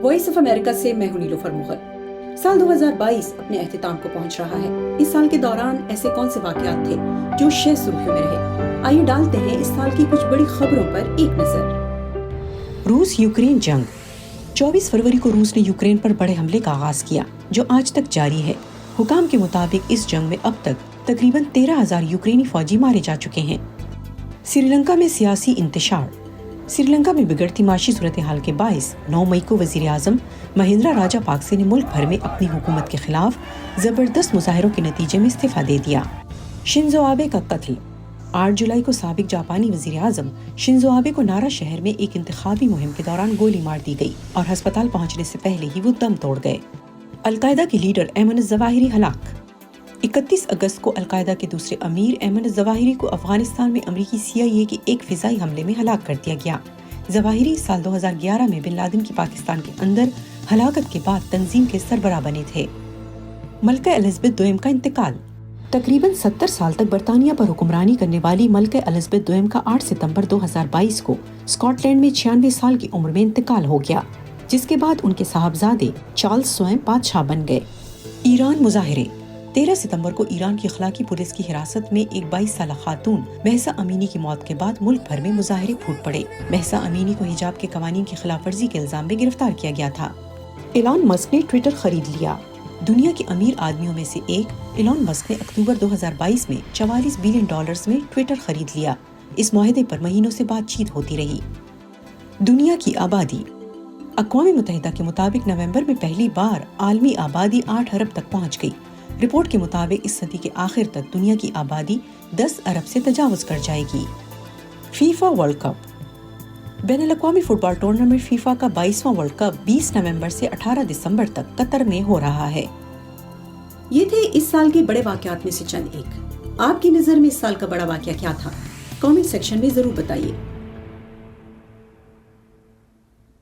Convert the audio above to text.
Voice of America سے میں ہوں نیلوفر مغل۔ سال 2022 اپنے اختتام کو پہنچ رہا ہے۔ اس سال کے دوران ایسے کون سے واقعات تھے جو شہ سرخیوں میں رہے؟ آئیے ڈالتے ہیں اس سال کی کچھ بڑی خبروں پر ایک نظر۔ روس یوکرین جنگ 24 فروری کو روس نے یوکرین پر بڑے حملے کا آغاز کیا جو آج تک جاری ہے۔ حکام کے مطابق اس جنگ میں اب تک تقریباً 13,000 یوکرینی فوجی مارے جا چکے ہیں۔ سری لنکا میں سیاسی انتشار۔ سری لنکا میں بگڑتی معاشی صورتحال کے باعث 9 مئی کو وزیر اعظم مہندرا راجہ پاکسے نے ملک بھر میں اپنی حکومت کے خلاف زبردست مظاہروں کے نتیجے میں استعفیٰ دے دیا۔ شنزو آبے کا قتل۔ 8 جولائی کو سابق جاپانی وزیر اعظم شنزو آبے کو نارا شہر میں ایک انتخابی مہم کے دوران گولی مار دی گئی اور ہسپتال پہنچنے سے پہلے ہی وہ دم توڑ گئے۔ القاعدہ کے لیڈر ایمن الظواہری ہلاک۔ 31 اگست کو القاعدہ کے دوسرے امیر ایمن الظواہری کو افغانستان میں امریکی CIA کے ایک فضائی حملے میں ہلاک کر دیا گیا۔ ظواہری سال 2011 میں بن لادن کی پاکستان کے اندر ہلاکت کے بعد تنظیم کے سربراہ بنے تھے۔ ملکہ الزبتھ دوئم کا انتقال۔ تقریباً 70 سال تک برطانیہ پر حکمرانی کرنے والی ملکہ الزبتھ دوئم کا 8 ستمبر 2022 کو اسکاٹ لینڈ میں 96 سال کی عمر میں انتقال ہو گیا، جس کے بعد ان کے صاحبزادے چارلز سوئم بادشاہ بن گئے۔ ایران مظاہرے۔ 13 ستمبر کو ایران کی اخلاقی پولیس کی حراست میں ایک 22 سالہ خاتون مہسا امینی کی موت کے بعد ملک بھر میں مظاہرے پھوٹ پڑے۔ مہسا امینی کو حجاب کے قوانین کی خلاف ورزی کے الزام میں گرفتار کیا گیا تھا۔ ایلان مسک نے ٹویٹر خرید لیا۔ دنیا کے امیر آدمیوں میں سے ایک ایلان مسک نے اکتوبر 2022 میں $44 بلین میں ٹویٹر خرید لیا۔ اس معاہدے پر مہینوں سے بات چیت ہوتی رہی۔ دنیا کی آبادی۔ اقوام متحدہ کے مطابق نومبر میں پہلی بار عالمی آبادی 8 ارب تک پہنچ گئی۔ رپورٹ کے مطابق اس صدی کے آخر تک دنیا کی آبادی 10 ارب سے تجاوز کر جائے گی۔ FIFA world cup. بین الاقوامی فٹ بال ٹورنامنٹ فیفا کا 22واں ورلڈ کپ 20 نومبر سے 18 دسمبر تک قطر میں ہو رہا ہے۔ یہ تھے اس سال کے بڑے واقعات میں سے چند ایک۔ آپ کی نظر میں اس سال کا بڑا واقعہ کیا تھا؟ کامنٹ سیکشن میں ضرور بتائیے۔